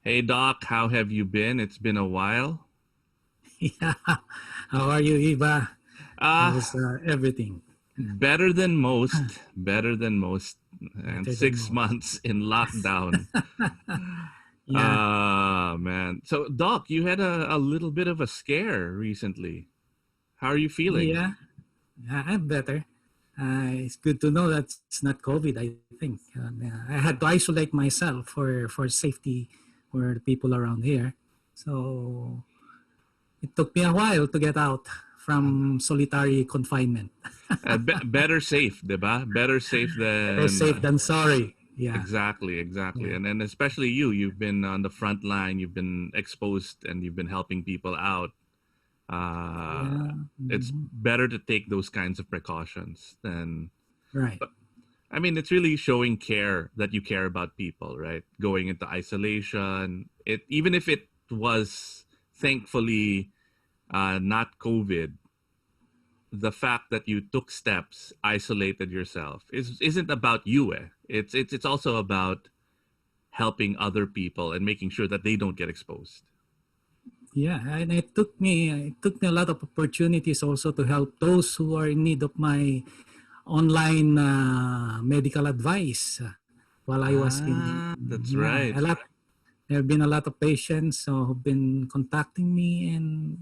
Hey Doc, how have you been? It's been a while. Yeah. How are you, Eva? Ah, How's everything? better than most, better than most. And Better than 6 months most. in lockdown. Yeah. Man. So Doc, you had a little bit of a scare recently. How are you feeling? Yeah. I'm better. It's good to know that it's not COVID, I think. I had to isolate myself for safety for the people around here. So it took me a while to get out from solitary confinement. Better safe, diba? Better safe Better than safe than sorry. Yeah. exactly, exactly. Yeah. And especially you, you've been on the front line, you've been exposed and you've been helping people out. uh, Yeah. it's Mhm. better to take those kinds of precautions than. Right. But I mean, it's really showing care that you care about people, right? Going into isolation, it even if it was thankfully not COVID, the fact that you took steps, isolated yourself, isn't about you. It's also about helping other people and making sure that they don't get exposed. Yeah, and it took me a lot of opportunities also to help those who are in need of my online medical advice while I was in. That's Yeah, right. a lot. There have been a lot of patients who've been contacting me and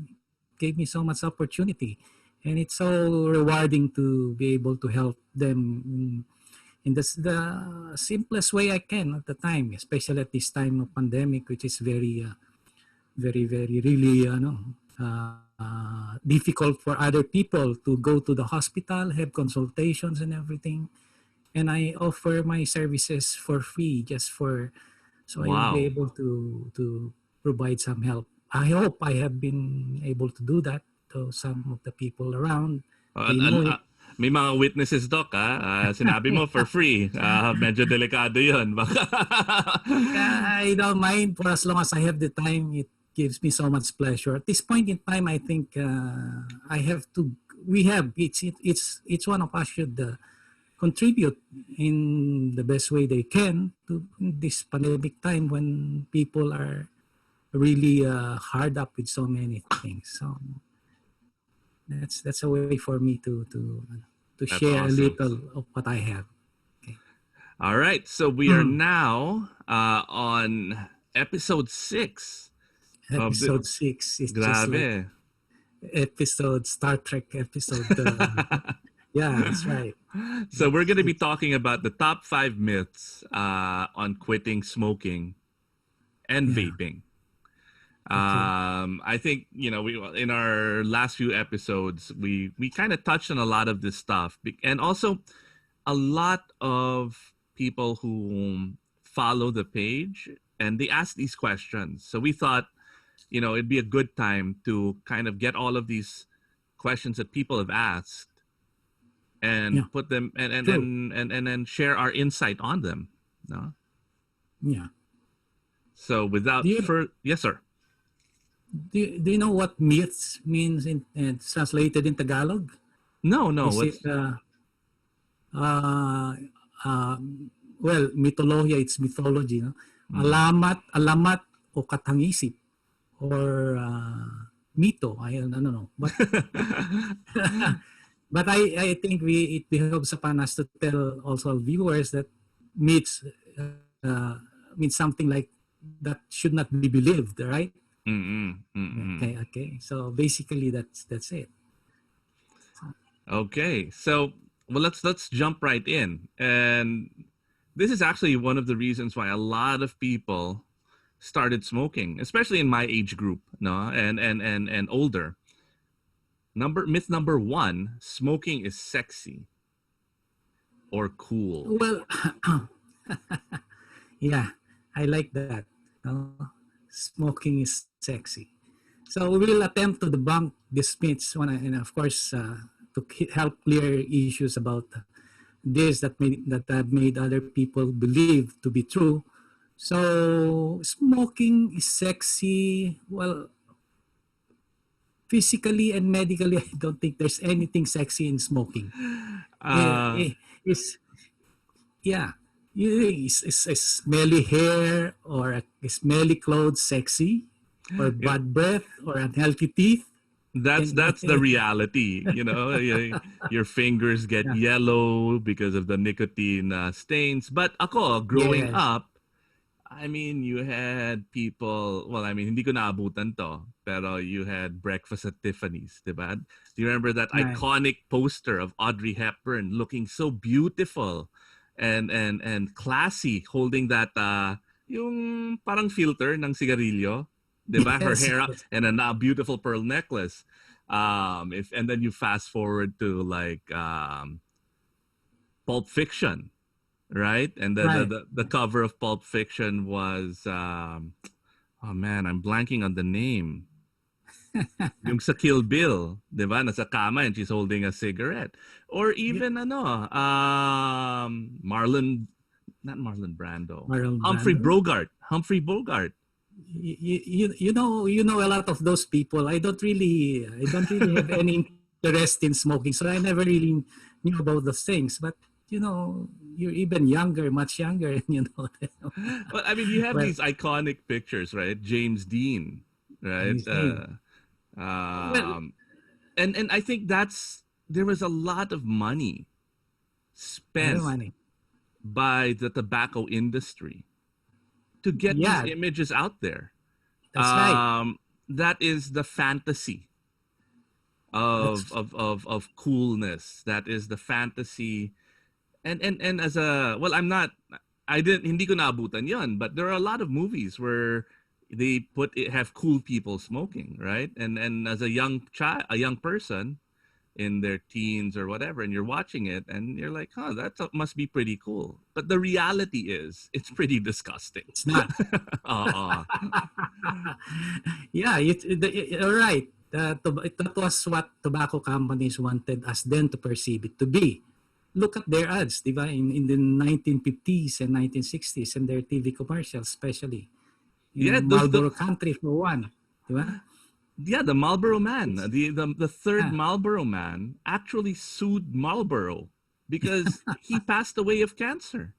gave me so much opportunity, and it's so rewarding to be able to help them in the simplest way I can at the time, especially at this time of pandemic, which is very really difficult for other people to go to the hospital, have consultations and everything. And I offer my services for free, just for so I will be Wow. able to provide some help. I hope I have been able to do that to some of the people around. Uh, They an, know it. uh, may mga witnesses, Doc, ha? Sinabi mo for free. Medyo delikado yun. Baka. Yeah, I don't mind for as long as I have the time. It gives me so much pleasure. At this point in time, I think I have to. We have it's one of us should contribute in the best way they can to this pandemic time when people are really hard up with so many things. So that's a way for me to That's share a awesome. little of what I have. Okay. All right. So we are now on episode 6 of the. Episode 6 is just like Grabe. episode Star Trek episode. Yeah, that's right. So we're going to be It's talking about the top 5 myths on quitting smoking and yeah. vaping. Okay. I think we in our last few episodes we kind of touched on a lot of this stuff, and also a lot of people who follow the page and they ask these questions. So we thought it'd be a good time to kind of get all of these questions that people have asked and Yeah. put them True. and then share our insight on them. No? Yeah. So Do without you further, yes, sir. do you know what myths means in translated in Tagalog? No, no. Is it What's uh, uh, well, mythology, it's mythology, no? mm. Alamat o katangisip or mito. I don't know. But but I think it behoves upon us to tell also viewers that myths means something like that should not be believed, right? Mm-mm, mm-mm. Okay. So basically, that's it. So, Okay, so well, let's jump right in, and this is actually one of the reasons why a lot of people started smoking, especially in my age group, no, and older. Myth number one: smoking is sexy or cool. well, yeah, I like that. No? Smoking is sexy. So we will attempt to debunk these myths, and of course, to help clear issues about this that have made other people believe to be true. So smoking is sexy. Well, physically and medically, I don't think there's anything sexy in smoking. Uh, It's yeah. Is a smelly hair or a smelly clothes sexy, or Yeah, bad breath or unhealthy teeth? And that's the reality, you know. Your fingers get yeah, yellow because of the nicotine stains. But ako, growing yes, up, I mean, you had people, well, I mean, hindi ko naabutan to, pero you had Breakfast at Tiffany's, diba? Do you remember that right. iconic poster of Audrey Hepburn looking so beautiful and classy, holding that, yung parang filter ng sigarilyo, diba? Her Yes, hair up yes, and a beautiful pearl necklace. If and then you fast forward to like Pulp Fiction, right? And right. the cover of Pulp Fiction was oh man, I'm blanking on the name. Yung sa Kill Bill, 'di ba? Nasa kama and she's holding a cigarette. Or Y- even not Marlon Brando. Marlon Brando. Humphrey Bogart. You know a lot of those people. I don't really have any interest in smoking, so I never really knew about those things. But you know, you're even younger, much younger, and you know them. Well, I mean, you have Well, these iconic pictures, right? James Dean, right? you see, well, Um, and I think there was a lot of money very spent money. by the tobacco industry to get these Yeah, images out there. that's right. That is the fantasy That's of coolness. That is the fantasy. And as a, well, I'm not, I didn't, hindi ko naabutan yon, but there are a lot of movies where they have cool people smoking, right? And as a young child, a young person in their teens or whatever, and you're watching it and you're like, huh, that must be pretty cool. But the reality is, it's pretty disgusting. it's not. uh, Yeah, you're right. That was what tobacco companies wanted us then to perceive it to be. Look at their ads, di ba? In the 1950s and 1960s and their TV commercials, especially. You know, yeah, those the Marlboro Country for one, di ba? yeah, the Marlboro Man, It's, the third yeah, Marlboro Man actually sued Marlboro because he passed away of cancer.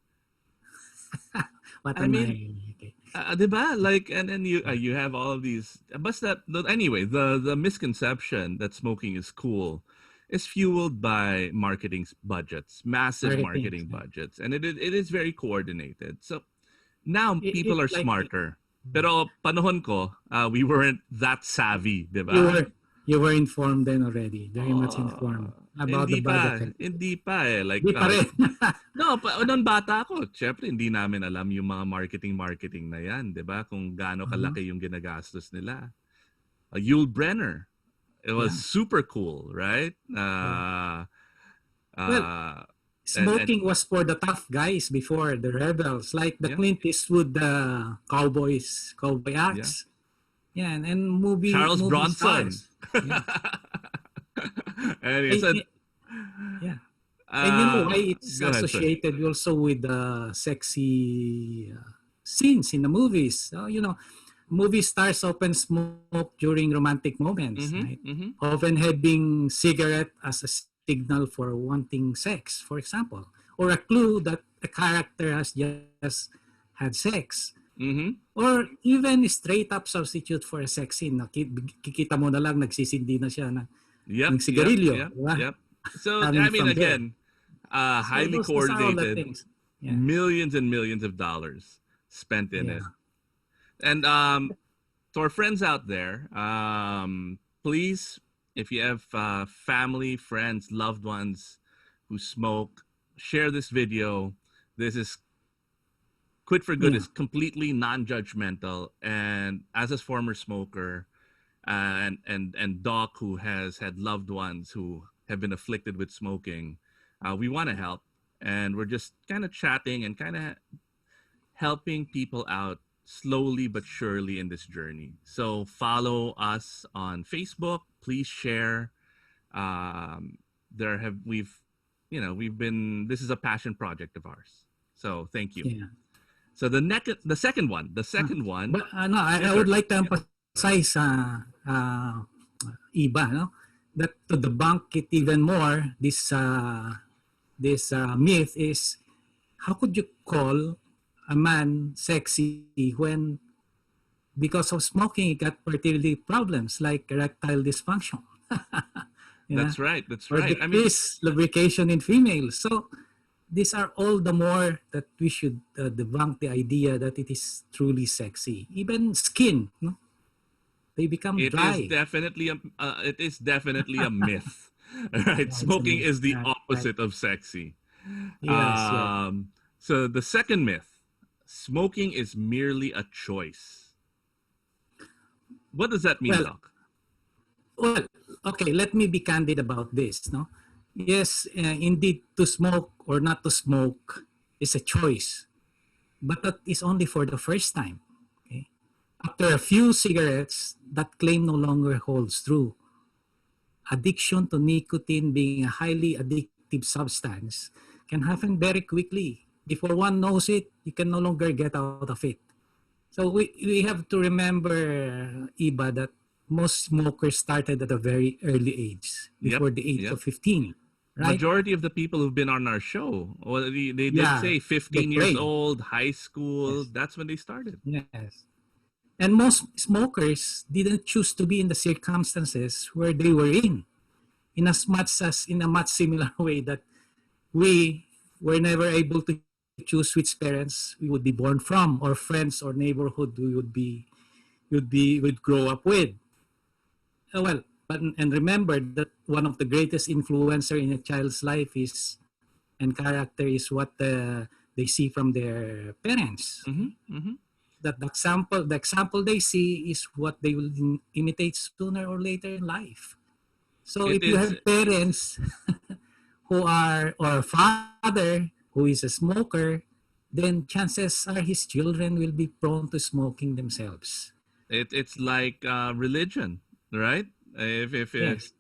what I am mean, I? Okay. 'di ba? Like, and then you have all of these. But anyway, the misconception that smoking is cool is fueled by marketing budgets, massive Marketing. marketing budgets, and it is very coordinated. So now people It's are like smarter. Pero panahon ko, we weren't that savvy, 'di you ba? were you were informed then already, very much informed Oh, about the bad effect. hindi pa eh. Like, Di pa rin. no, noon bata ako, syempre hindi namin alam yung mga marketing na yan, 'di ba? Kung gaano Uh-huh. kalaki yung ginagastos nila. Yul Brenner, it was Yeah. super cool, right? Yeah. Well, Uh, and smoking was for the tough guys before, the rebels, like the yeah, Clint Eastwood cowboy yeah. acts. Yeah, and Charles movie Bronson. stars. Yeah. And he And, said, yeah. And you know why it's go ahead, sir. associated also with sexy scenes in the movies. So, you know, movie stars often smoke during romantic moments, Mm-hmm, right? mm-hmm. Often having cigarette as a signal for wanting sex, for example, or a clue that a character has just had sex. Mm-hmm. Or even straight up substitute for a sex scene. Kikita mo na lang nagsisindi na siya ng sigarilyo, di ba? Yep. So, I Coming mean, from there. again, So highly those are all the coordinated, things. Yeah. millions and millions of dollars spent in it. Yeah. And to our friends out there, please, if you have family, friends, loved ones who smoke, share this video. This is Quit for Good Yeah. is completely non-judgmental, and as a former smoker, and Doc, who has had loved ones who have been afflicted with smoking, we want to help, and we're just kind of chatting and kind of helping people out slowly but surely in this journey. So follow us on Facebook. Please share. There have we've been. This is a passion project of ours. So thank you. Yeah. So the second one, But no, I yes, would sir. like to emphasize, Iba, no, that to debunk it even more, this myth is how could you call a man sexy when because of smoking he got fertility problems like erectile dysfunction? Yeah, That's right. That's or right. I mean, decreased lubrication in females. So these are all the more that we should debunk the idea that it is truly sexy. Even skin, no? They become it is dry. definitely a myth. Right? Yeah, it's a Smoking myth. is the Yeah, right. opposite of sexy. Yes, yes. Um, so the second myth, smoking is merely a choice. What does that mean, Well, Doc? well, okay, let me be candid about this, no? Yes, indeed, to smoke or not to smoke is a choice, but that is only for the first time. Okay? After a few cigarettes, that claim no longer holds true. Addiction to nicotine, being a highly addictive substance, can happen very quickly. Before one knows it, you can no longer get out of it. So we have to remember, Iba, that most smokers started at a very early age, Yep, before the age yep. of 15, right? Majority of the people who've been on our show, well, they did Yeah, say they 15 years pray. old, high school. Yes, That's when they started. yes. And most smokers didn't choose to be in the circumstances where they were in as much as in a much similar way that we were never able to choose which parents we would be born from or friends or neighborhood we would grow up with. Well, and remember that one of the greatest influencer in a child's life is and character is what they see from their parents. Mm-hmm, mm-hmm. That the example they see is what they will imitate sooner or later in life. So It if you is. have parents who are or a father who is a smoker, then chances are his children will be prone to smoking themselves. It's like religion, right? If Yes.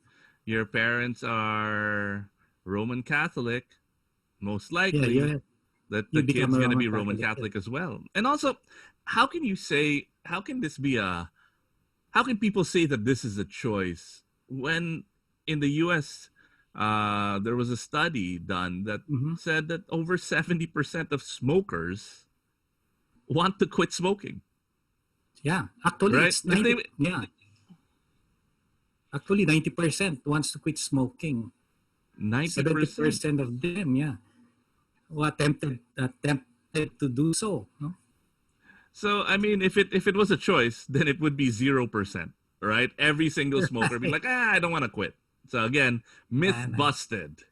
your parents are Roman Catholic, most Yeah, likely that you the become kid's a gonna Roman be Roman Catholic. Catholic as well. And also, how can this be a how can people say that this is a choice when in the US there was a study done that Mm-hmm. said that over 70% of smokers want to quit smoking, Yeah, actually, right? it's If 90. they Yeah, actually, 90% wants to quit smoking. 90%. 70% of them, yeah, who attempted to do so. No? So I mean, if it was a choice, then it would be 0%, right? Every single smoker be Right. like, I don't want to quit. So again, myth And busted.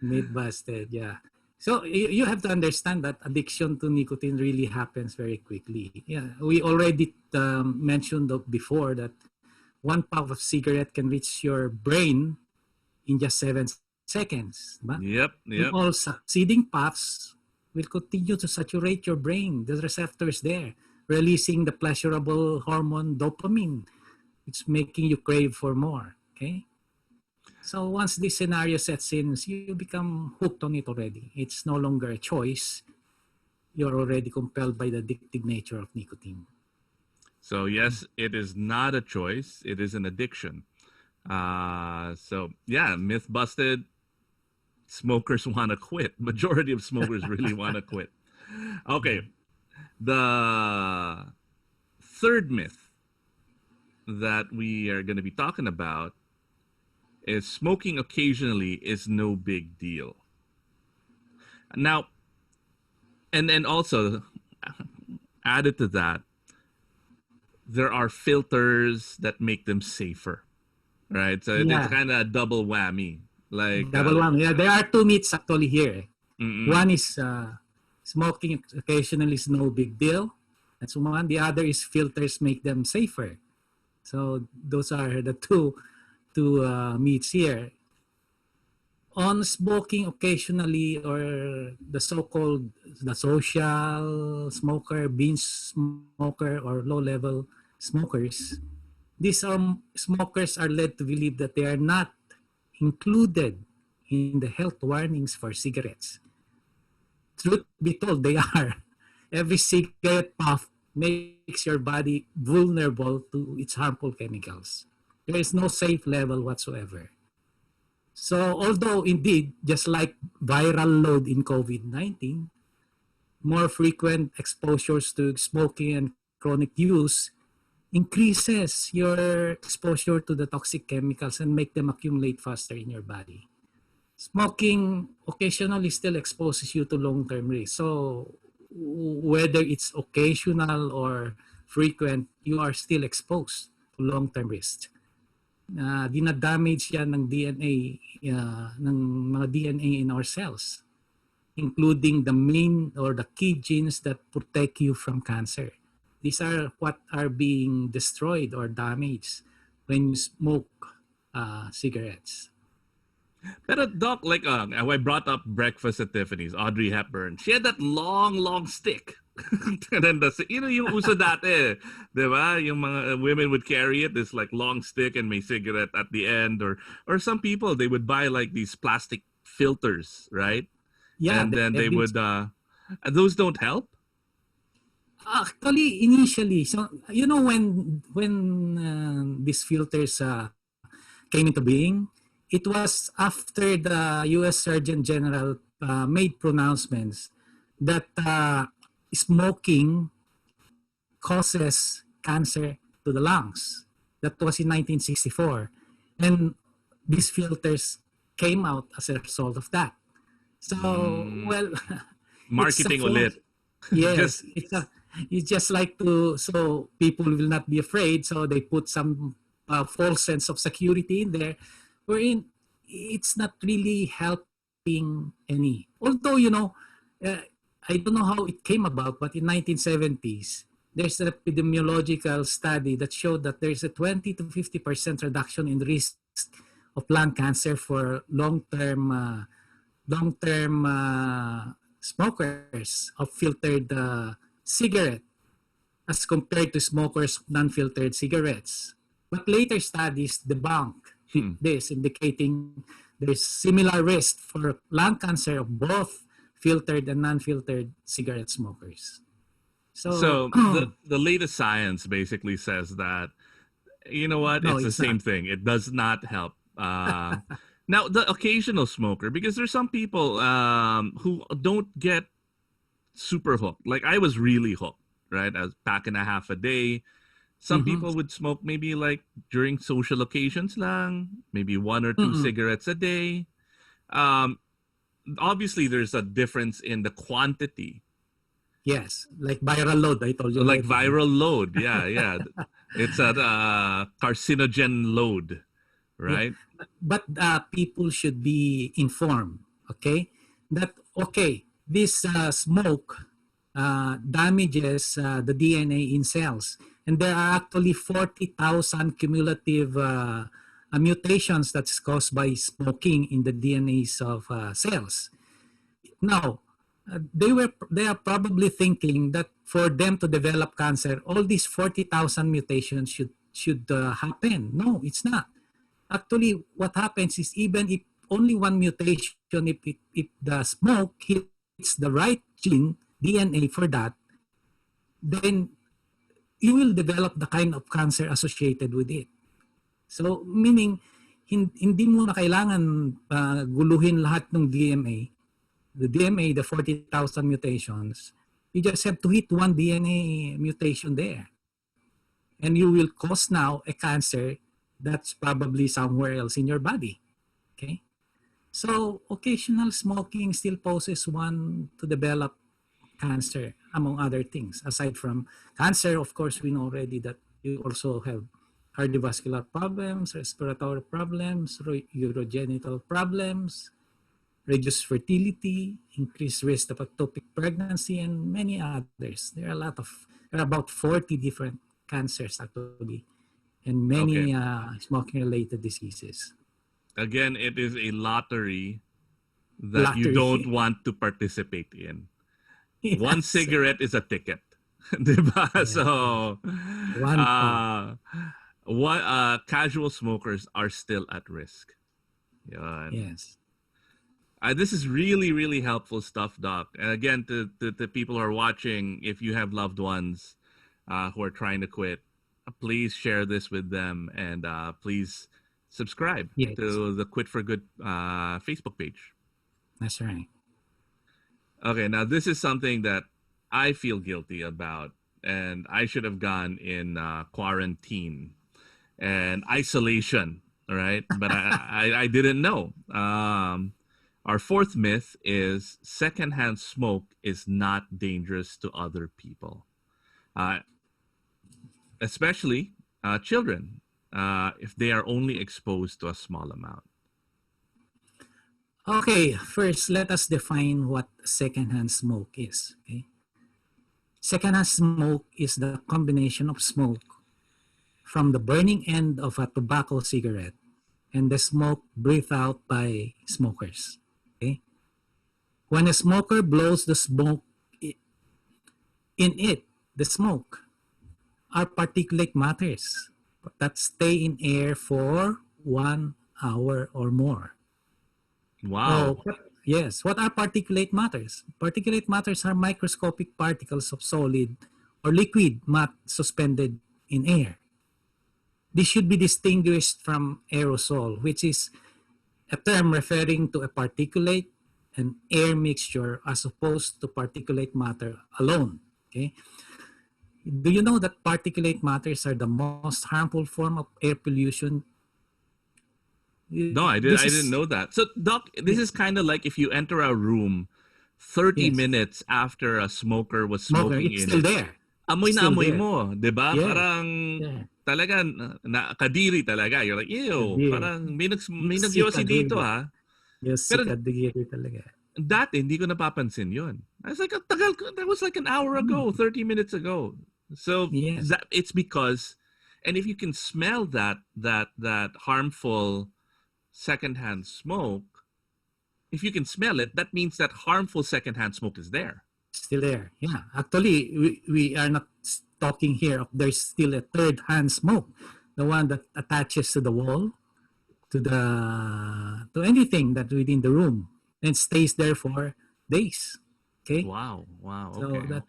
mid busted, yeah. So you have to understand that addiction to nicotine really happens very quickly. Yeah, we already mentioned before that one puff of cigarette can reach your brain in just 7 seconds. Ba? Yep, And yep. all succeeding puffs will continue to saturate your brain, the receptors there, releasing the pleasurable hormone dopamine. It's making you crave for more. Okay. So once this scenario sets in, you become hooked on it already. It's no longer a choice. You're already compelled by the addictive nature of nicotine. So yes, it is not a choice; it is an addiction. So yeah, myth busted. Smokers want to quit. Majority of smokers really want to quit. Okay, the third myth that we are going to be talking about is smoking occasionally is no big deal. Now, and also added to that, there are filters that make them safer, right? So it's Yeah, kind of a double whammy. Like, double one. Yeah, there are two myths actually here. mm-mm. One is smoking occasionally is no big deal. That's one. The other is filters make them safer. So those are the two myths here. On smoking occasionally or the so-called the social smoker, binge smoker, or low-level smokers, these smokers are led to believe that they are not included in the health warnings for cigarettes. Truth be told, they are. Every cigarette puff makes your body vulnerable to its harmful chemicals. There is no safe level whatsoever. So although indeed, just like viral load in COVID-19, more frequent exposures to smoking and chronic use increases your exposure to the toxic chemicals and make them accumulate faster in your body. Smoking occasionally still exposes you to long-term risk. So whether it's occasional or frequent, you are still exposed to long-term risk. Dinadamage yan ng DNA, ng mga DNA in our cells, including the main or the key genes that protect you from cancer. These are what are being destroyed or damaged when you smoke cigarettes. Pero Doc, like, I brought up Breakfast at Tiffany's, Audrey Hepburn. She had that long stick. And then yung uso dati, di ba? Yung mga women would carry it, this like long stick and may cigarette at the end. Or some people, they would buy like these plastic filters, right? Yeah, And then they would, those don't help? Actually, initially, so you know when these filters came into being, it was after the U.S. Surgeon General made pronouncements that smoking causes cancer to the lungs. That was in 1964, and these filters came out as a result of that. So, well, Marketing ulit. Yes, it's just like so people will not be afraid. So they put some false sense of security in there, wherein it's not really helping any. Although I don't know how it came about, but in 1970s, there's an epidemiological study that showed that there's a 20 to 50% reduction in risk of lung cancer for long-term smokers of filtered cigarette as compared to smokers of non-filtered cigarettes. But later studies debunk this, indicating there's similar risk for lung cancer of both filtered and non-filtered cigarette smokers. So the latest science basically says that, you know what, no, it's the same not. thing. It does not help. Now, the occasional smoker, because there's some people who don't get super hooked. Like I was really hooked, right? I was pack and a half a day. Some people would smoke maybe like during social occasions lang, maybe one or two cigarettes a day. Obviously, there's a difference in the quantity. Yes, like viral load, I told you. Like already. viral load, yeah. It's a carcinogen load, right? Yeah. But people should be informed, okay? That, okay, this smoke damages the DNA in cells. And there are actually 40,000 cumulative mutations that's caused by smoking in the DNAs of cells. Now, they are probably thinking that for them to develop cancer, all these 40,000 mutations should happen. No, it's not. Actually, what happens is even if only one mutation, if the smoke hits the right gene, DNA for that, then you will develop the kind of cancer associated with it. So, meaning, hindi mo na kailangan guluhin lahat ng DMA. The DMA, the 40,000 mutations, you just have to hit one DNA mutation there. And you will cause now a cancer that's probably somewhere else in your body. Okay? So, occasional smoking still poses one to develop cancer, among other things. Aside from cancer, of course, we know already that you also have cardiovascular problems, respiratory problems, urogenital problems, reduced fertility, increased risk of ectopic pregnancy, and many others. There are about 40 different cancers actually, and Okay. many smoking-related diseases. Again, it is a lottery that you don't Lottery. want to participate in. One Yes. cigarette is a ticket. Diba? Yeah. So, One call. casual smokers are still at risk. Yan. Yes. This is really, really helpful stuff, Doc. And again, to people who are watching, if you have loved ones who are trying to quit, please share this with them and please subscribe Yes. to the Quit for Good Facebook page. That's right. Okay, now this is something that I feel guilty about, and I should have gone in quarantine and isolation. All right, but I didn't know. Our fourth myth is secondhand smoke is not dangerous to other people, uh, especially children, if they are only exposed to a small amount. Okay, first let us define what secondhand smoke is. Okay, secondhand smoke is the combination of smoke from the burning end of a tobacco cigarette and the smoke breathed out by smokers. Okay, when a smoker blows the smoke in it, the smoke are particulate matters that stay in air for 1 hour or more. Wow. Oh, yes. What are particulate matters? Particulate matters are microscopic particles of solid or liquid suspended in air. This should be distinguished from aerosol, which is a term referring to a particulate and air mixture as opposed to particulate matter alone. Okay. Do you know that particulate matters are the most harmful form of air pollution? No, This I didn't is know that. So, Doc, this is yes, kind of like if you enter a room 30 yes. minutes after a smoker was Smoker, smoking it's in still it. there. Amoy It's na still amoy there. mo, 'di ba? Yeah, Parang yeah. talaga kadiri talaga. You're like, ew, Kadiri. parang may Si nagyosi dito Kadiri. ha. Yes, si Pero Kadiri talaga. dati, hindi ko napapansin yun. I was like, "Ang tagal ko, that was like an hour ago, 30 minutes ago." So, Yes. that it's because, and if you can smell that harmful secondhand smoke, if you can smell it, that means that harmful secondhand smoke is there. Still there. Yeah. Actually, we are not talking here of there's still a third hand smoke. The one that attaches to the wall, to anything that within the room and stays there for days. Okay? Wow. Wow. So Okay. Okay.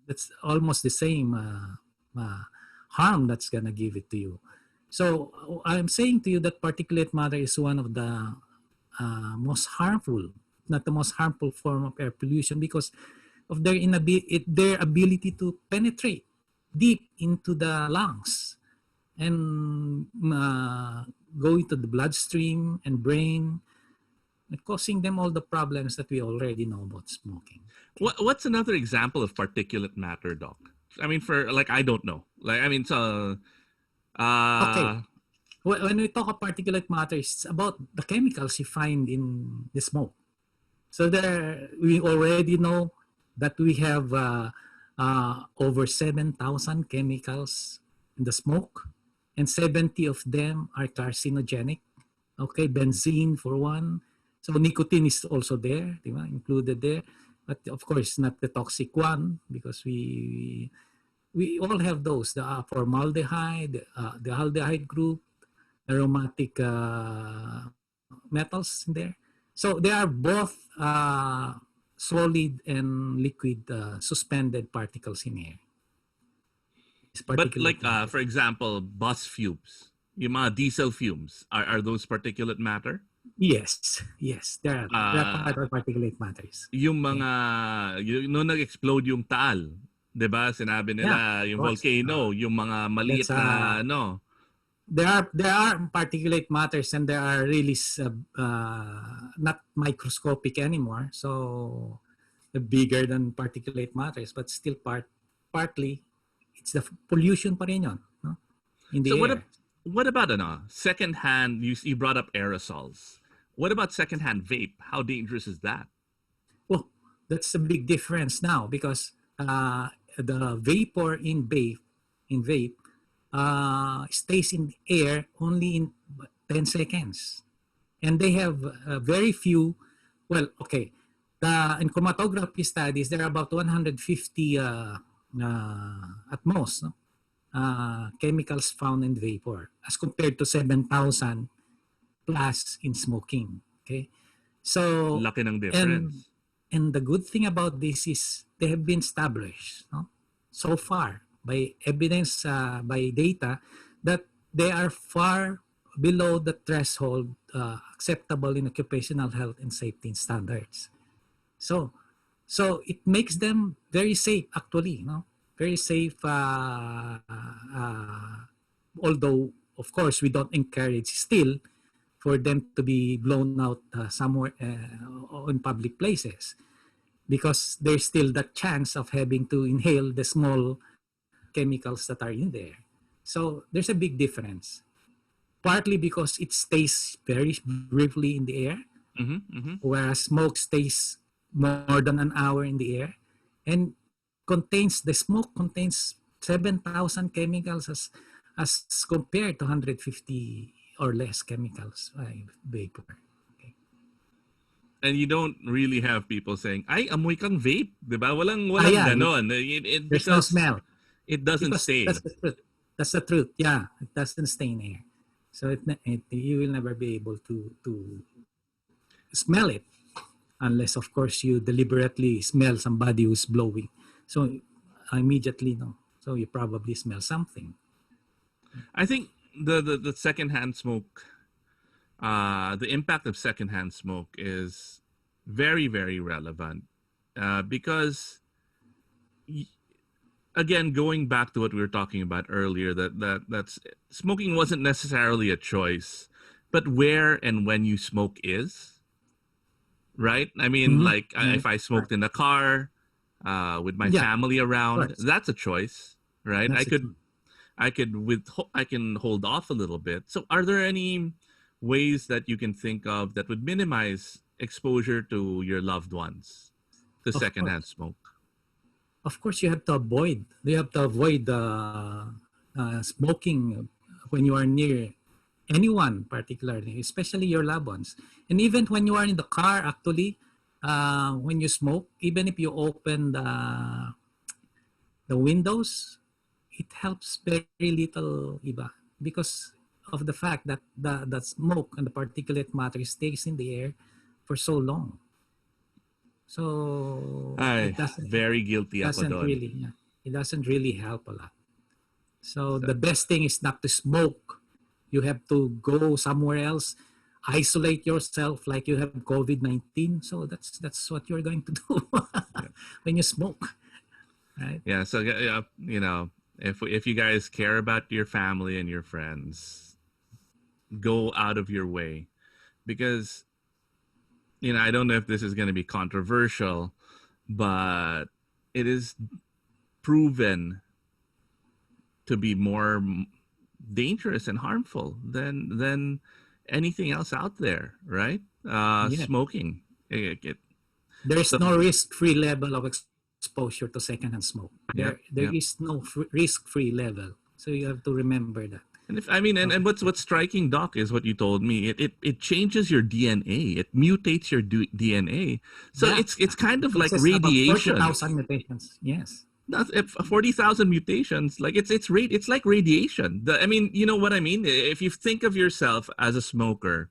that's almost the same harm that's gonna give it to you. So I'm saying to you that particulate matter is one of the most harmful, not the most harmful form of air pollution because of their ability to penetrate deep into the lungs and go into the bloodstream and brain, causing them all the problems that we already know about smoking. Okay. What's another example of particulate matter, Doc? I mean, for like, I don't know. Like, I mean, so, Okay. uh, When we talk of particulate matter, it's about the chemicals you find in the smoke. So there, we already know that we have over 7,000 chemicals in the smoke, and 70 of them are carcinogenic. Okay, benzene for one. So nicotine is also there, included there. But of course, not the toxic one because we all have those. The formaldehyde, the aldehyde group, aromatic metals in there. So they are both solid and liquid suspended particles in air. It's but like, particulate matter. for example, bus fumes, yung mga diesel fumes, are those particulate matter? Yes, yes, they're part Uh, of particulate matters. yung Okay. mga, nung nag-explode yung Taal, 'di ba? Sinabi Yeah, nila of yung course. volcano, yung mga maliit That's na ano. there are particulate matters and there are really not microscopic anymore. So bigger than particulate matters, but still partly it's the pollution pa rin yun, no? In So the air. what about secondhand? You brought up aerosols. What about secondhand vape? How dangerous is that? Well, that's a big difference now because the vapor in vape stays in the air only in 10 seconds. And they have very few, well, okay, in chromatography studies, there are about 150 at most, no? Chemicals found in vapor as compared to 7,000 plus in smoking. Okay, so Laki ng and difference. and the good thing about this is they have been established, no, so far by evidence, by data, that they are far below the threshold acceptable in occupational health and safety standards. So it makes them very safe actually, very safe. Although of course we don't encourage still for them to be blown out somewhere in public places, because there's still that chance of having to inhale the small chemicals that are in there. So there's a big difference. Partly because it stays very briefly in the air, whereas smoke stays more than an hour in the air, and the smoke contains 7,000 chemicals as compared to 150 or less chemicals by vapor. Okay. And you don't really have people saying, "Ay, amoy kang vape," 'di ba? Walang Yeah, ganon. there's no Because smell. it doesn't Because that's stay. the truth. That's the truth. Yeah, it doesn't stay in air, so you will never be able to smell it unless, of course, you deliberately smell somebody who's blowing. So immediately, no. So you probably smell something. I think the secondhand smoke, the impact of secondhand smoke is very, very relevant, because again, going back to what we were talking about earlier, that's smoking wasn't necessarily a choice, but where and when you smoke is, right? I mean, Mm-hmm. like, if I Right. smoked in a car with my Yeah, family of around, course. that's a choice, right? That's the truth. I can hold off a little bit. So are there any ways that you can think of that would minimize exposure to your loved ones to Of secondhand course. smoke? Of course, you have to avoid smoking when you are near anyone, particularly, especially your loved ones. And even when you are in the car, actually, when you smoke, even if you open the windows, it helps very little, iba, because of the fact that the smoke and the particulate matter stays in the air for so long. So Ay, very guilty ako doesn't doon. really, yeah, it doesn't really help a lot. So So, the best thing is not to smoke. You have to go somewhere else, isolate yourself like you have COVID-19. So that's what you're going to do yeah. when you smoke, right? Yeah, so if you guys care about your family and your friends, go out of your way, because I don't know if this is going to be controversial, but it is proven to be more dangerous and harmful than anything else out there, right? Yeah. Smoking. There's So no risk-free level of exposure to secondhand smoke. yep, There yep. is no risk-free level. So you have to remember that. And if I mean, and what's striking, Doc, is what you told me. It changes your DNA. It mutates your DNA. So Yeah. it's kind of like Causes about radiation. 40,000 mutations. Yes. If 40,000 mutations, like it's like radiation. I mean, you know what I mean. If you think of yourself as a smoker,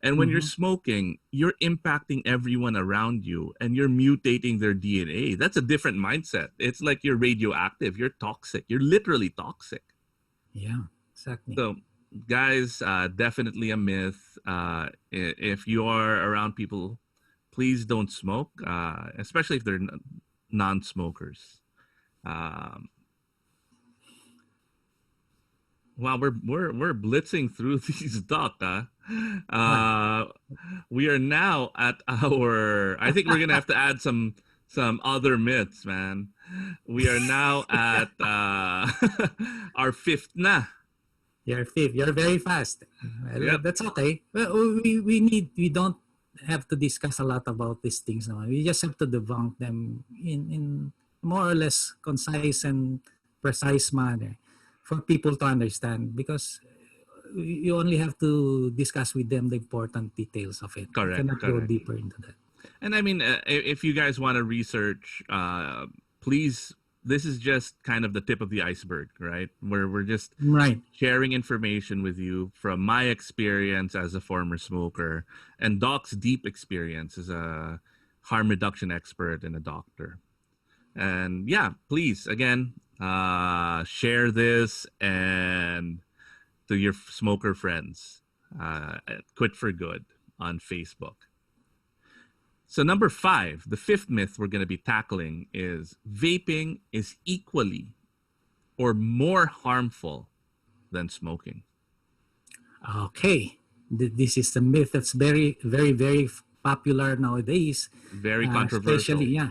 and when you're Mm-hmm. smoking, you're impacting everyone around you, and you're mutating their DNA. That's a different mindset. It's like you're radioactive. You're toxic. You're literally toxic. Yeah, exactly. So, guys, definitely a myth. If you are around people, please don't smoke, especially if they're non-smokers. Um, wow, we're blitzing through these, Doc. Right. Uh, we are now at our. I think we're gonna have to add some other myths, man. We are now at our fifth na. You're fifth. You're very fast. Well, Yep. that's okay. Well, we don't have to discuss a lot about these things now. We just have to debunk them in more or less concise and precise manner for people to understand, because you only have to discuss with them the important details of it. You Correct. cannot go Correct. deeper into that. And I mean, if you guys want to research, please. This is just kind of the tip of the iceberg, right? Where we're just Right. sharing information with you from my experience as a former smoker and Doc's deep experience as a harm reduction expert and a doctor. And yeah, please again, share this and to your smoker friends. Quit for Good on Facebook. So number 5, the fifth myth we're going to be tackling is vaping is equally or more harmful than smoking. Okay, this is the myth that's very, very, very popular nowadays. Very Especially, controversial. yeah,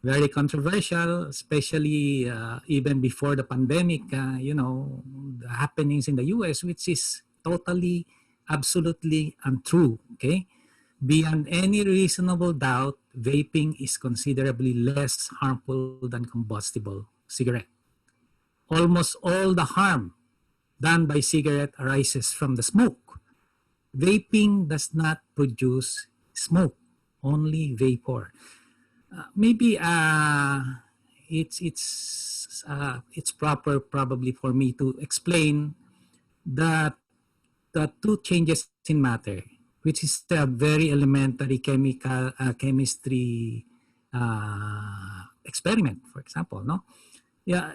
very controversial, especially even before the pandemic, the happenings in the US, which is totally, absolutely untrue. Okay. Beyond any reasonable doubt, vaping is considerably less harmful than combustible cigarette. Almost all the harm done by cigarette arises from the smoke. Vaping does not produce smoke, only vapor. Maybe it's proper probably for me to explain that the two changes in matter, which is a very elementary chemistry experiment, for example, no? Yeah,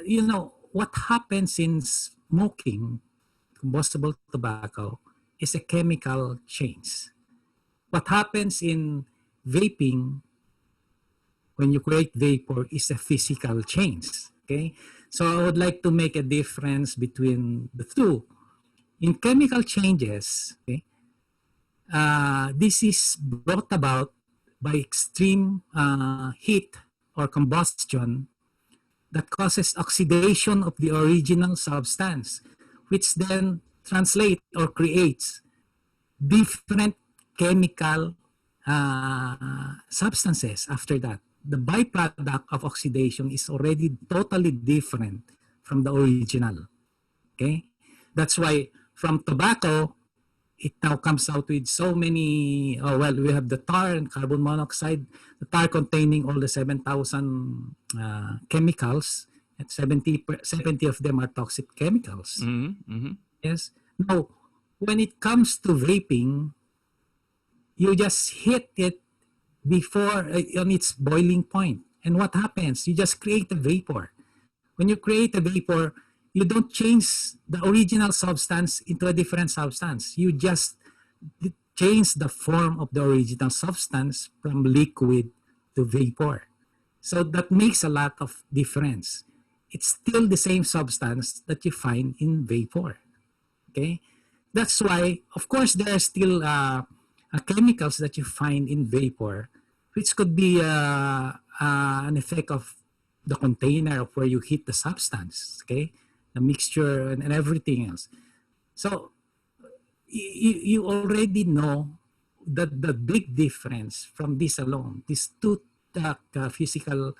what happens in smoking combustible tobacco is a chemical change. What happens in vaping when you create vapor is a physical change. Okay, so I would like to make a difference between the two. In chemical changes, okay, this is brought about by extreme heat or combustion that causes oxidation of the original substance, which then translate or creates different chemical substances after that. The byproduct of oxidation is already totally different from the original. Okay, that's why from tobacco, it now comes out with so many, we have the tar and carbon monoxide, the tar containing all the 7,000 chemicals, and 70 of them are toxic chemicals. Mm-hmm, mm-hmm. Yes. Now, when it comes to vaping, you just hit it before on its boiling point. And what happens? You just create a vapor. When you create a vapor, you don't change the original substance into a different substance. You just change the form of the original substance from liquid to vapor. So that makes a lot of difference. It's still the same substance that you find in vapor. Okay? That's why, of course, there are still chemicals that you find in vapor, which could be an effect of the container of where you heat the substance, okay? The mixture and everything else. So you already know that the big difference from this alone, these two physical,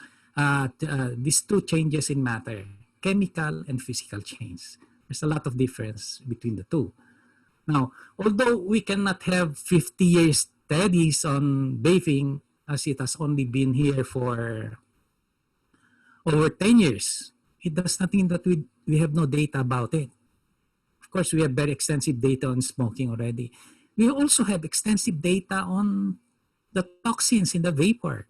these two changes in matter, chemical and physical change. There's a lot of difference between the two. Now, although we cannot have 50 years studies on vaping, as it has only been here for over 10 years, it does not mean that we have no data about it. Of course, we have very extensive data on smoking already. We also have extensive data on the toxins in the vapor.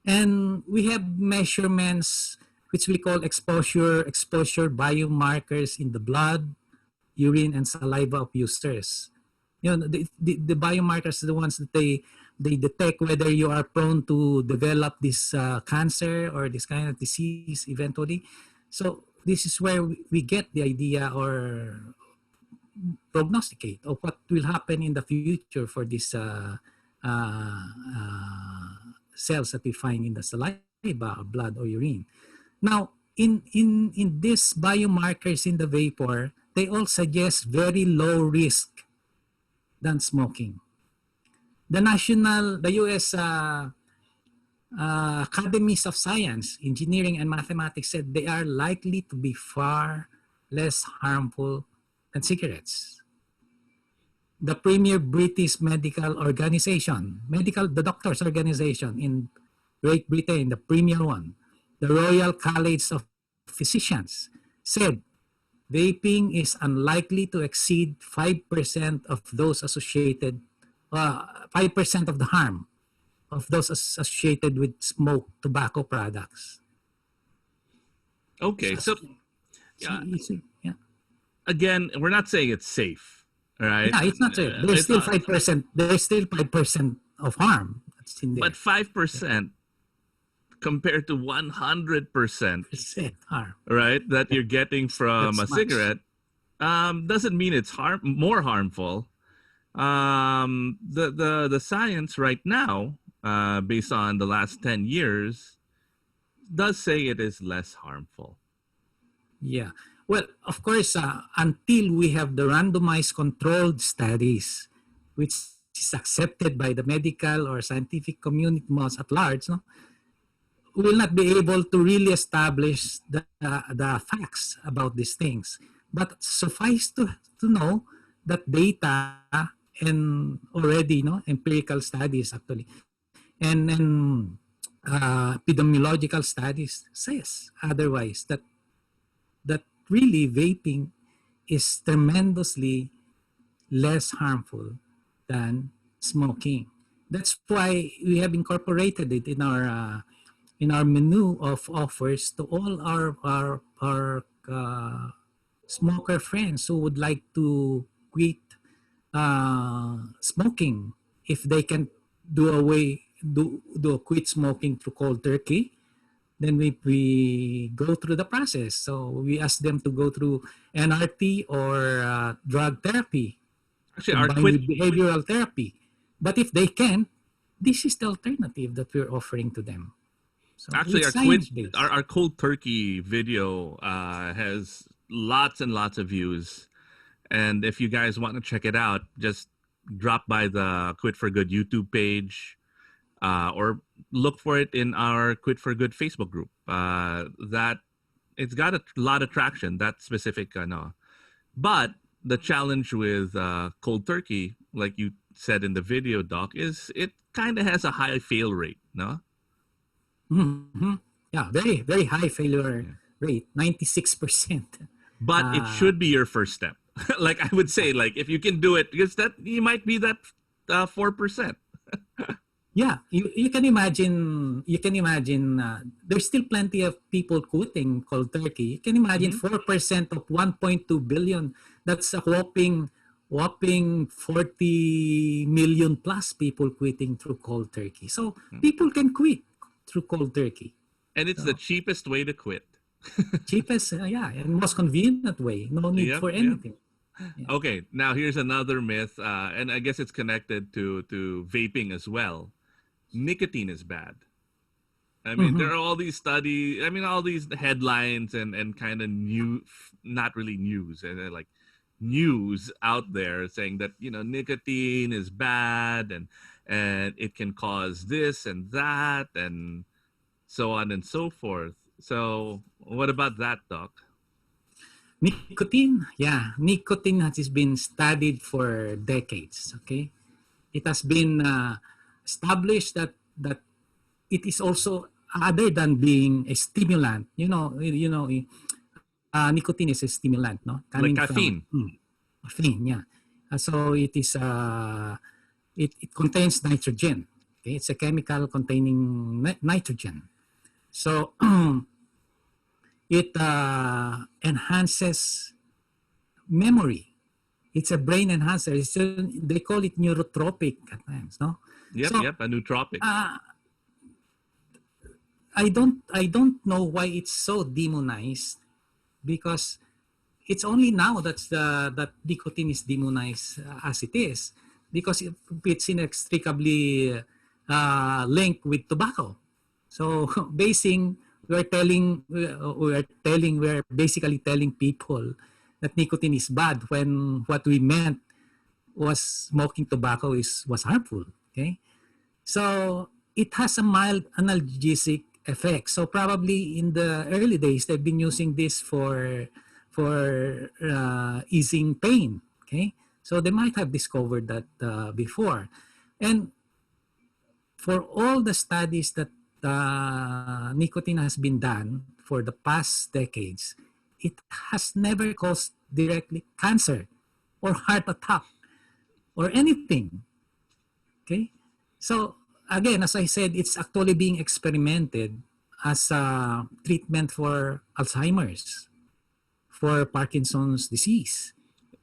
And we have measurements which we call exposure biomarkers in the blood, urine, and saliva of users. The biomarkers are the ones that they detect whether you are prone to develop this cancer or this kind of disease eventually. So this is where we get the idea or prognosticate of what will happen in the future for these cells that we find in the saliva, blood, or urine. Now, in these biomarkers in the vapor, they all suggest very low risk than smoking. The U.S. Academies of Science, Engineering, and Mathematics said they are likely to be far less harmful than cigarettes. The premier British medical organization, the doctors' organization in Great Britain, the premier one, the Royal College of Physicians, said vaping is unlikely to exceed 5% of those associated, 5% of the harm of those associated with smoke tobacco products. Okay, so yeah. Yeah. again, we're not saying it's safe, right? Yeah, it's not safe. There's It's still not, 5%. There's still 5% of harm that's in but there. 5% compared to 100%, Percent harm. right, that you're getting from a That's much. cigarette, doesn't mean it's more harmful. The science right now, based on the last 10 years, does say it is less harmful. Yeah. Well, of course, until we have the randomized controlled studies, which is accepted by the medical or scientific community most at large, no, we will not be able to really establish the facts about these things. But suffice to know that data and already empirical studies actually and epidemiological studies says otherwise that really vaping is tremendously less harmful than smoking. That's why we have incorporated it in our menu of offers to all our smoker friends who would like to quit smoking. If they can do quit smoking through cold turkey, then we go through the process. So we ask them to go through NRT or drug therapy Actually, our combined quit with behavioral therapy. But if they can, this is the alternative that we're offering to them. So actually it's our quit science based. our cold turkey video has lots and lots of views. And if you guys want to check it out, just drop by the Quit for Good YouTube page, or look for it in our Quit for Good Facebook group. That it's got a lot of traction. That specific, no. But the challenge with cold turkey, like you said in the video, Doc, is it kind of has a high fail rate, no? Mm-hmm. Yeah, very, very high failure Yeah. rate, 96%. But it Uh, should be your first step. Like I would say, like if you can do it, because that you might be that 4%. yeah, you can imagine there's still plenty of people quitting cold turkey. You can imagine Mm-hmm. 4% of 1.2 billion. That's a whopping 40 million plus people quitting through cold turkey. So people can quit through cold turkey. And it's the So cheapest way to quit. cheapest, yeah, and most convenient way. No need Yep, for yep. anything. Yeah. Okay, now here's another myth, and I guess it's connected to vaping as well. Nicotine is bad. I mean, there Mm-hmm. are all these studies. I mean, all these headlines and kind of new, not really news, and like news out there saying that nicotine is bad and it can cause this and that and so on and so forth. So, what about that, Doc? Nicotine, yeah, nicotine has been studied for decades. Okay, it has been established that it is also other than being a stimulant. Nicotine is a stimulant, no, Like coming from caffeine? caffeine. Yeah, so it is it contains nitrogen. Okay, it's a chemical containing nitrogen. So it enhances memory. It's a brain enhancer. They call it neurotropic at times, no? Yep, So yep, a nootropic. uh, I don't know why it's so demonized because it's only now that nicotine is demonized as it is because it's inextricably linked with tobacco. So basing we're basically telling people that nicotine is bad when what we meant was smoking tobacco was harmful. Okay, so it has a mild analgesic effect. So probably in the early days they've been using this for easing pain. Okay, so they might have discovered that before, and for all the studies that nicotine has been done for the past decades, it has never caused directly cancer or heart attack or anything. Okay? So, again, as I said, it's actually being experimented as a treatment for Alzheimer's, for Parkinson's disease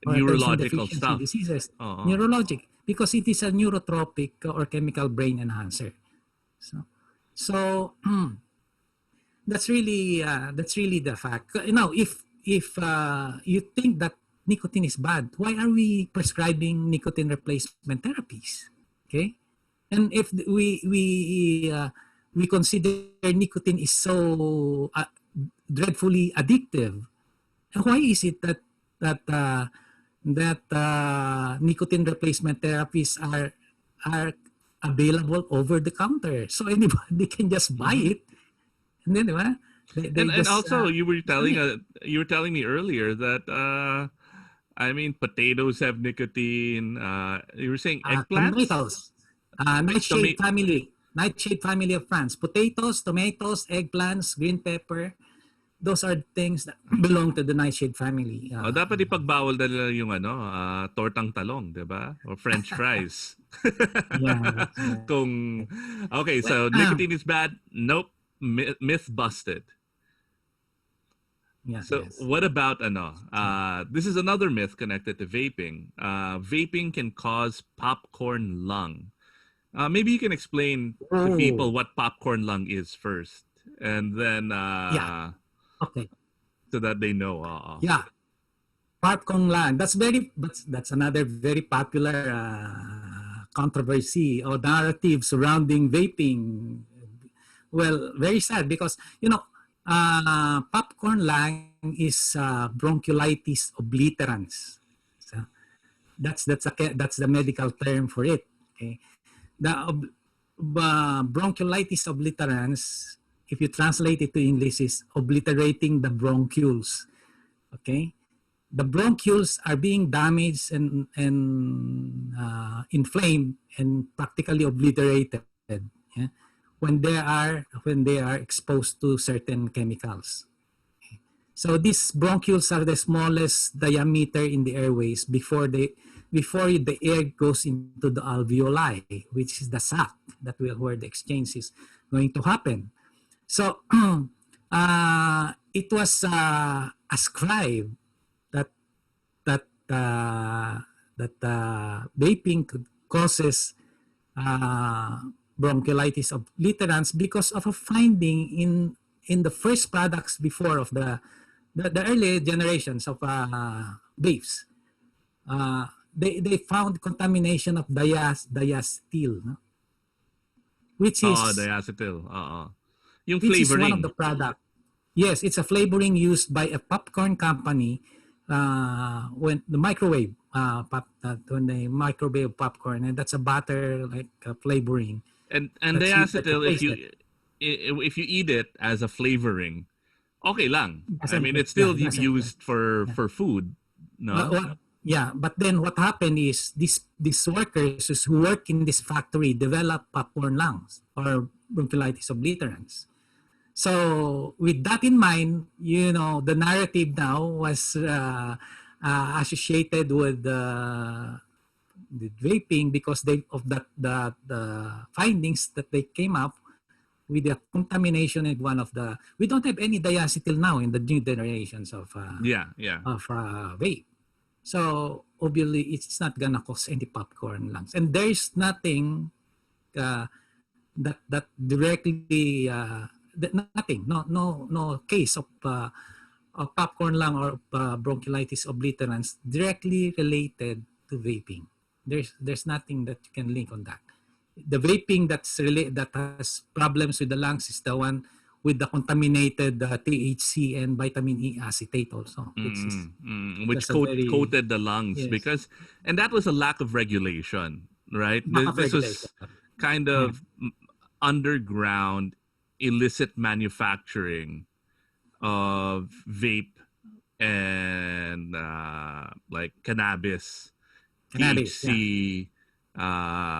or attention Neurological deficiency stuff. diseases. Oo. Neurologic, because it is a neurotropic or chemical brain enhancer. So that's really the fact. Now, if you think that nicotine is bad, why are we prescribing nicotine replacement therapies? Okay, and if we consider nicotine is so dreadfully addictive, why is it that nicotine replacement therapies are available over the counter, so anybody can just buy it, and then they And just also you were sell telling it. me earlier that I mean potatoes have nicotine. You were saying eggplants? Tomatoes, nightshade Tomato. family, of France. Potatoes, tomatoes, eggplants, green pepper. Those are things that belong to the nightshade family. Oh, dapat ipagbawal na nila yung tortang talong, 'di ba? Or French fries. Yeah, that's right. Kung okay, Well, so nicotine is bad. Nope, myth busted. yeah, So yes. what about So, this is another myth connected to vaping. Vaping can cause popcorn lung. Maybe you can explain to people oh, what popcorn lung is first, and then yeah. Okay. so that they know. Yeah. Popcorn lang. That's another very popular controversy or narrative surrounding vaping. Well, very sad because popcorn lung is bronchiolitis obliterans. So that's the medical term for it. Okay, the bronchiolitis obliterans, if you translate it to English, is obliterating the bronchioles. Okay, the bronchioles are being damaged and inflamed and practically obliterated. Yeah? When they are exposed to certain chemicals. So these bronchioles are the smallest diameter in the airways before the air goes into the alveoli, which is the sac where the exchange is going to happen. So it was ascribed that that vaping could causes uh, bronchiolitis obliterans because of a finding in the first products before of the early generations of vapes. They found contamination of diacetyl, no? which Oo, is diacetyl. Yung which is one of the flavoring. product. Yes, it's a flavoring used by a popcorn company when the microwave when they microwave popcorn, and that's a butter like flavoring And that you diacetyl, taste it. if you eat it as a flavoring, okay lang. I mean, it's Yeah, still doesn't used for yeah. food, no? Yeah, but then what happened is these workers who work in this factory develop popcorn lungs or bronchiolitis obliterans. So with that in mind, the narrative now was associated with vaping because of that the findings that they came up with the contamination in one of the. We don't have any diacetyl now in the new generations Yeah, yeah. of vape. So obviously, it's not gonna cause any popcorn lungs, and there's nothing uh, that directly nothing, no case of popcorn lung or bronchiolitis obliterans directly related to vaping. There's nothing that you can link on that. The vaping that has problems with the lungs is the one with the contaminated THC and vitamin E acetate also, which is Which that's a very coated the lungs yes because, and that was a lack of regulation, right? lack of This regulation. was kind Yeah, of underground illicit manufacturing of vape and like cannabis, cannabis. Yeah, THC.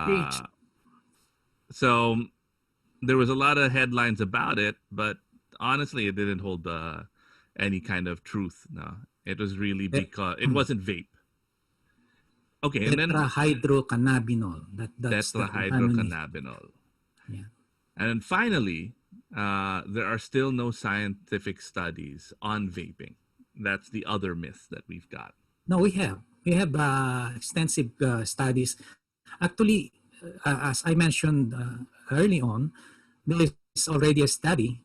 THC. So there was a lot of headlines about it, but honestly, it didn't hold any kind of truth. No, it was really because it wasn't vape. Okay, and then Tetrahydrocannabinol. That's the family. tetrahydrocannabinol. Yeah. And finally, there are still no scientific studies on vaping. That's the other myth that we've got. No, we have extensive studies. Actually, as I mentioned early on, there is already a study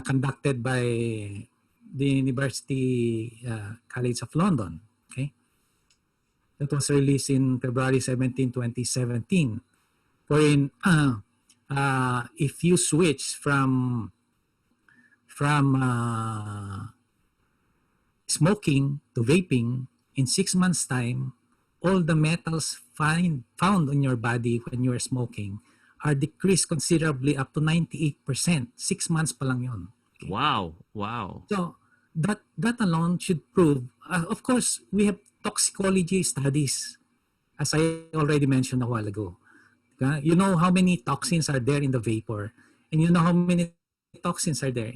conducted by the University College of London. Okay, that was released in February 17, 2017, wherein if you switch from smoking to vaping in 6 months' time, all the metals found in your body when you are smoking are decreased considerably up to 98%. 6 months pa lang yun. Okay. Wow. Wow. So that alone should prove, of course, we have toxicology studies, as I already mentioned a while ago. You know how many toxins are there in the vapor, and you know how many toxins are there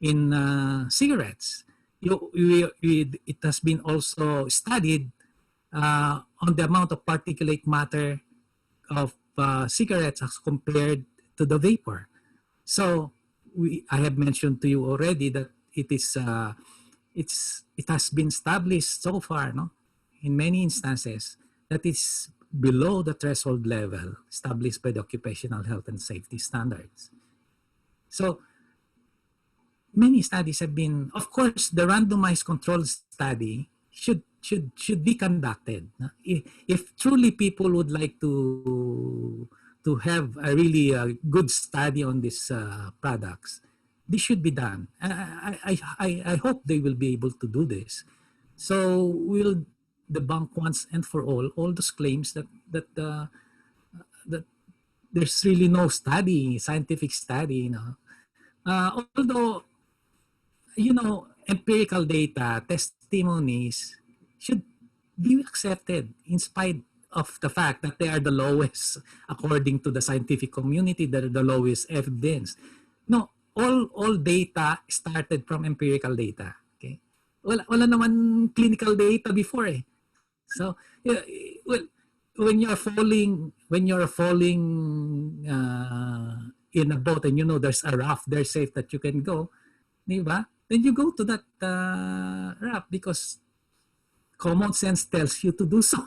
in cigarettes. It has been also studied on the amount of particulate matter of cigarettes as compared to the vapor. So I have mentioned to you already that it has been established so far, no, in many instances, that it's below the threshold level established by the occupational health and safety standards. So many studies have been, of course, the randomized control study should be conducted. If truly people would like to have a really good study on these products, this should be done. I hope they will be able to do this. So we'll debunk once and for all those claims that there's really no study, scientific study. Although empirical data, testimonies should be accepted in spite of the fact that they are the lowest, according to the scientific community, they're the lowest evidence. No, all data started from empirical data. Okay? Wala naman clinical data before eh. So, well, when you're falling in a boat and there's a raft there safe that you can go, di ba? Then you go to that raft because common sense tells you to do so.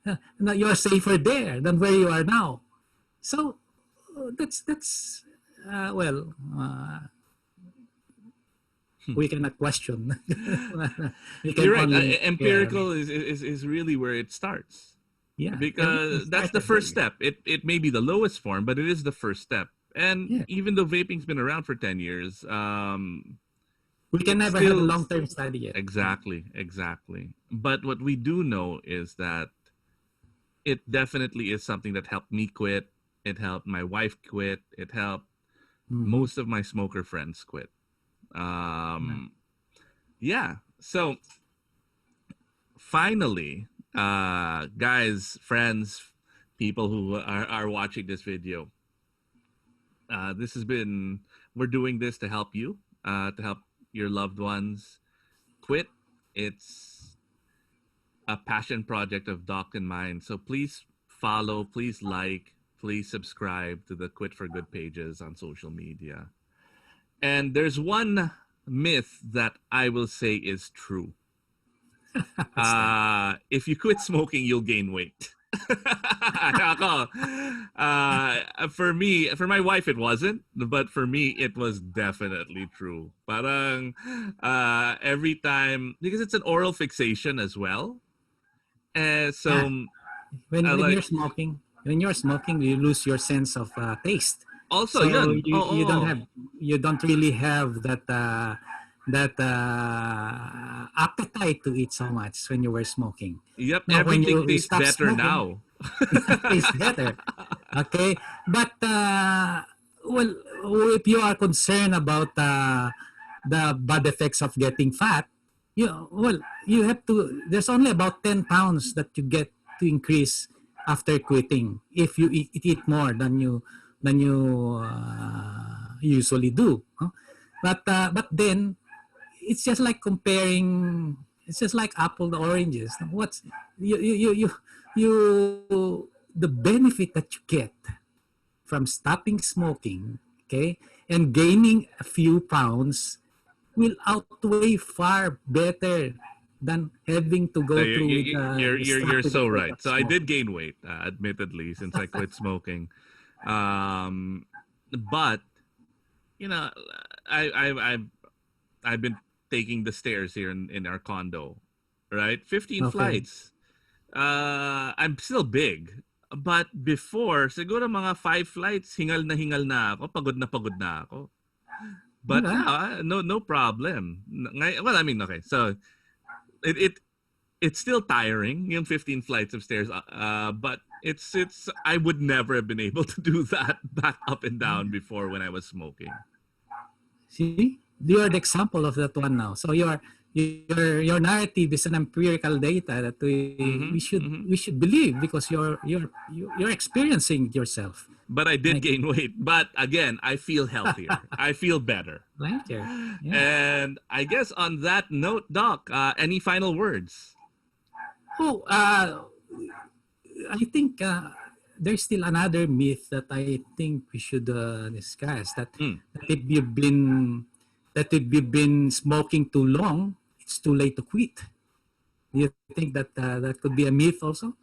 That you are safer there than where you are now. So that's we cannot question. We can You're right. only Empirical is really where it starts. yeah, Because that's the first step. It may be the lowest form, but it is the first step. And even though vaping's been around for 10 years, we can never have a long-term study yet. Exactly. But what we do know is that it definitely is something that helped me quit. It helped my wife quit. It helped most of my smoker friends quit. Yeah. So finally, guys, friends, people who are watching this video, this has been, we're doing this to help you, to help your loved ones quit. It's a passion project of Doc and mine. So please follow, please like, please subscribe to the Quit for Good pages on social media. And there's one myth that I will say is true. If you quit smoking, you'll gain weight. For my wife, it wasn't, but for me, it was definitely true. Parang every time, because it's an oral fixation as well. So when like, you're smoking, you lose your sense of taste. also, So yun. you don't really have that appetite to eat so much when you were smoking. Yep, Now, when everything you tastes stop better smoking, now. it tastes better. Okay, but well, if you are concerned about the bad effects of getting fat, you have to. There's only about 10 pounds that you get to increase after quitting if you eat more than you usually do. Huh? But then it's just like comparing. It's just like apple to oranges. What's you the benefit that you get from stopping smoking, okay, and gaining a few pounds will outweigh far better than having to No, go through with the you're destructive so effect right. of So I did smoking. gain weight, admittedly, since I quit smoking. Um, but you know, I've been taking the stairs here in our condo, right? 15 Okay. flights. I'm still big. But before, siguro mga 5 flights, hingal na ako, pagod na ako. But Okay. now, no problem. Well, I mean, okay. So it, it it's still tiring, yung 15 flights of stairs. But it's I would never have been able to do that back up and down before when I was smoking. See, you are the example of that one now. So your narrative is an empirical data that Mm-hmm, mm-hmm. we should believe because you're experiencing it yourself. But I did Like gain weight. But again, I feel healthier. I feel better. later. Yeah. And I guess on that note, Doc, any final words? Oh, I think there's still another myth that I think we should discuss Mm. that if you've been smoking too long, it's too late to quit. Do you think that that could be a myth also?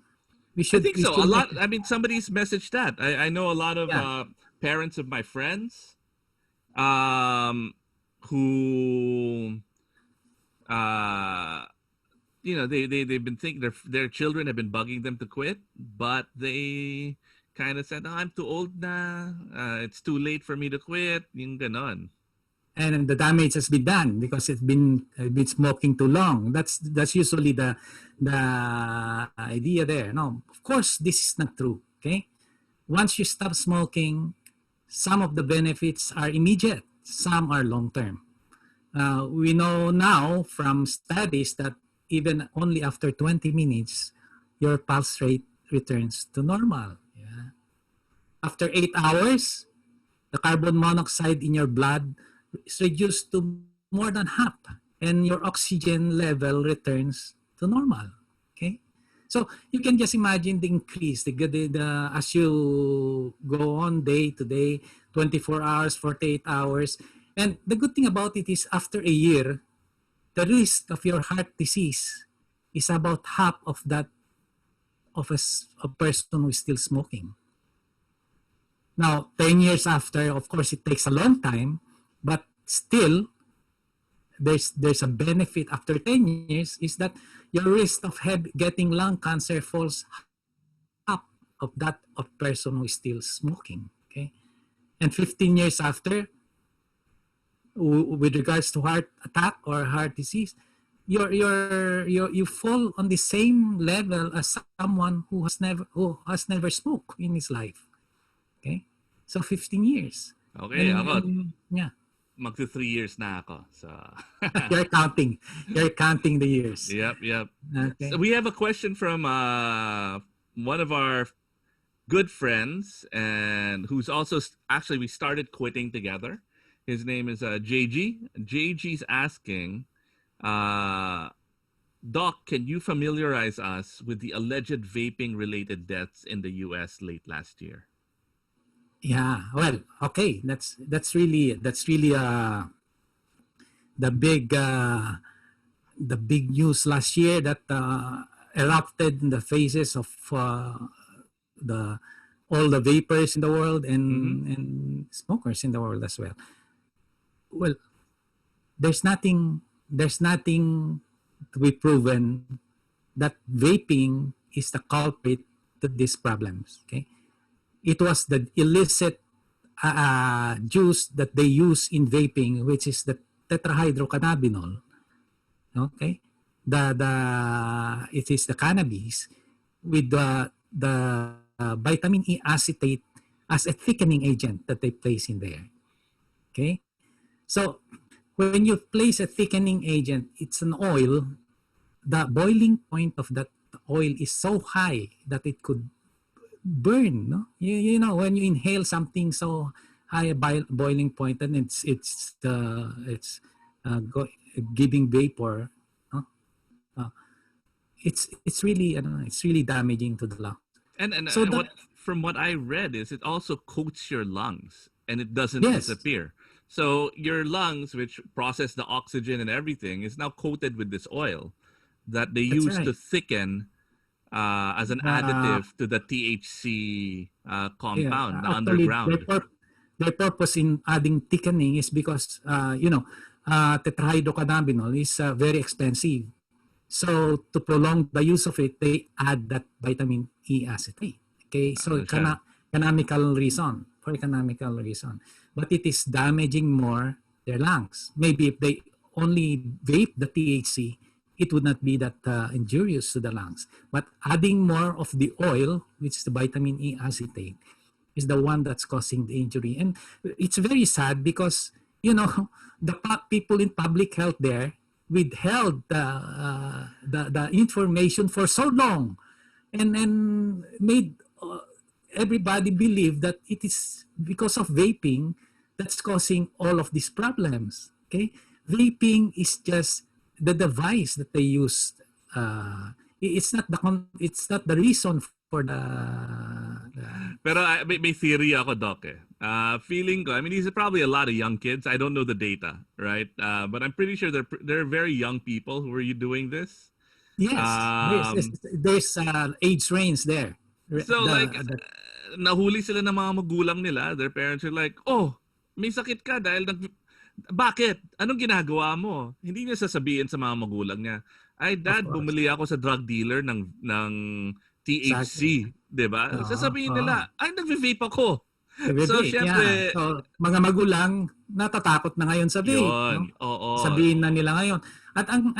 I think We so. A should make lot. I mean, somebody's messaged that. I know a lot of yeah. parents of my friends um, who uh, they've been thinking their children have been bugging them to quit, but they kind of said, "Oh, I'm too old na. It's too late for me to quit." Yung ganon. And the damage has been done because it's been smoking too long. That's usually the idea there. No, of course this is not true. Okay, once you stop smoking, some of the benefits are immediate, some are long term. We know now from studies that even only after 20 minutes, your pulse rate returns to normal. Yeah. After 8 hours, the carbon monoxide in your blood is reduced to more than half, and your oxygen level returns to normal. Okay, so you can just imagine the increase, as you go on day to day, 24 hours, 48 hours. And the good thing about it is after a year, the risk of your heart disease is about half of that of a person who is still smoking. Now, 10 years after, of course, it takes a long time, but still, there's a benefit after 10 years is that your risk of getting lung cancer falls half of that of person who is still smoking. Okay, and 15 years after, with regards to heart attack or heart disease, you fall on the same level as someone who has never smoked in his life. Okay, so 15 years, Okay, ako and yeah, magto 3 years na ako. So you're counting, you're counting the years. yep. So Okay, we have a question from one of our good friends and who's also actually we started quitting together. His name is JG. JG's asking, Doc, can you familiarize us with the alleged vaping related deaths in the US late last year? yeah. Well, okay, that's really the big uh, the big news last year that erupted in the faces of the all the vapors in the world Mm-hmm. and smokers in the world as well. Well, there's nothing to be proven that vaping is the culprit to these problems. Okay, it was the illicit juice that they use in vaping, which is the tetrahydrocannabinol. Okay, the it is the cannabis with the vitamin E acetate as a thickening agent that they place in there. Okay, so when you place a thickening agent, it's an oil. The boiling point of that oil is so high that it could burn. No, you know when you inhale something so high a boiling point, and giving vapor. No? Uh, it's really I don't know, it's really damaging to the lungs. And So that what from what I read is it also coats your lungs and it doesn't yes, disappear. So your lungs, which process the oxygen and everything, is now coated with this oil that they That's use right. to thicken as an Uh, additive to the THC yeah, compound, the actually, underground. their purpose in adding thickening is because, tetrahydrocannabinol is very expensive. So to prolong the use of it, they add that vitamin E acetate. Okay, so Ano siya? economical reason, for economical reason. But it is damaging more their lungs. Maybe if they only vape the THC, it would not be that injurious to the lungs. But adding more of the oil, which is the vitamin E acetate, is the one that's causing the injury. And it's very sad because, the people in public health there withheld the information for so long, and made everybody believe that it is because of vaping that's causing all of these problems. Okay, vaping is just the device that they use. It's not the reason for the Pero may theory ako, Doc. Feeling ko, I mean, these are probably a lot of young kids. I don't know the data, right? But I'm pretty sure they're very young people who are you doing this. Yes, Um, there's age range there. so like, nahuli sila ng mga magulang nila. Their parents are like, oh, may sakit ka dahil bakit? Anong ginagawa mo? Hindi niya sasabihin sa mga magulang niya, ay Of dad, course. bumili ako sa drug dealer ng Exactly. THC. 'Di ba? Oo, Sasabihin oo. nila, ay nagve-vape ako. So, Vape, yeah. syempre, So, mga magulang natatakot na ngayon sa vape, no? yon, oo. Sabihin na nila ngayon. At ang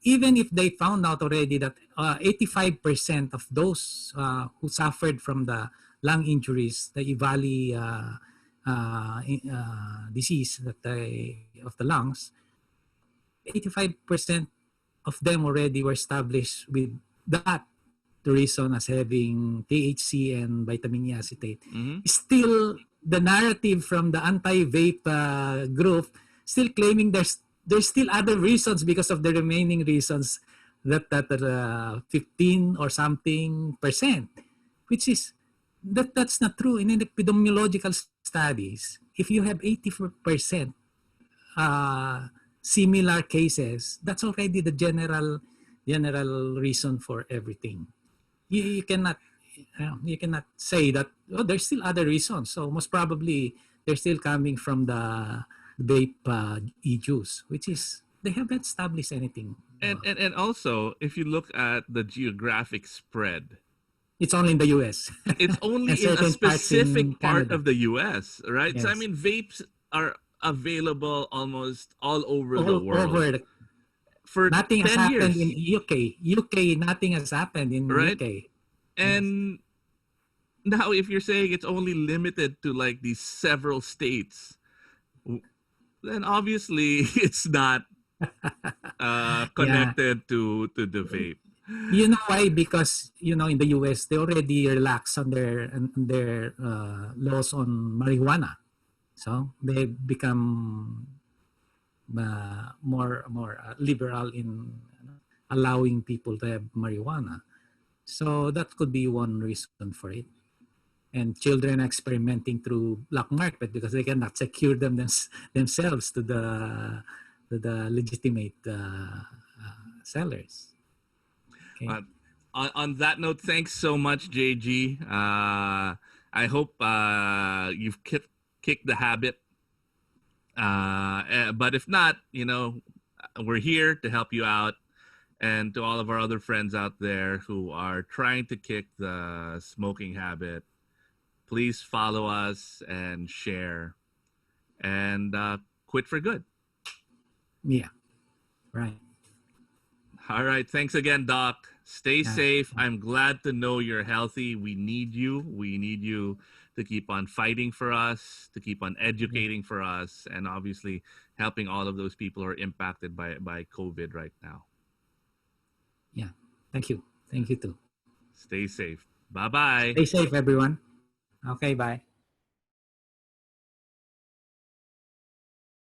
even if they found out already that 85% of those who suffered from the lung injuries, the EVALI disease of the lungs, 85% of them already were established with that the reason as having THC and vitamin E acetate. Mhm. Still, the narrative from the anti-vape group still claiming there's still other reasons because of the remaining reasons that 15 or something percent, which is that's not true. In epidemiological studies, if you have 80% similar cases, that's already the general reason for everything. You cannot you cannot say that there's still other reasons. So most probably they're still coming from the vape e-juice, which is they haven't established anything. And also, if you look at the geographic spread, It's only in the U.S. it's and only in a certain parts in specific part Canada. of the US, right? So I Yes, mean, vapes are available almost all over the all world over. for Nothing has 10 happened in years, UK. UK, nothing has happened in right? UK. Yes. And now if you're saying it's only limited to like these several states, then obviously it's not Yeah. connected to the vape. You know why? Because in the U.S. they already relax on their laws on marijuana, so they become more liberal in allowing people to have marijuana. So that could be one reason for it. And children experimenting through black market because they cannot secure themselves to the legitimate sellers. Okay. Uh, on that note, thanks so much, JG. I hope you've kicked the habit. But if not, we're here to help you out. And to all of our other friends out there who are trying to kick the smoking habit, please follow us and share and quit for good. Yeah. Right. All right. Thanks again, Doc. Stay Yeah. safe. I'm glad to know you're healthy. We need you. We need you to keep on fighting for us, to keep on educating for us, and obviously helping all of those people who are impacted by COVID right now. Yeah. Thank you. Thank you too. Stay safe. Bye-bye. Stay safe, everyone. Okay. Bye.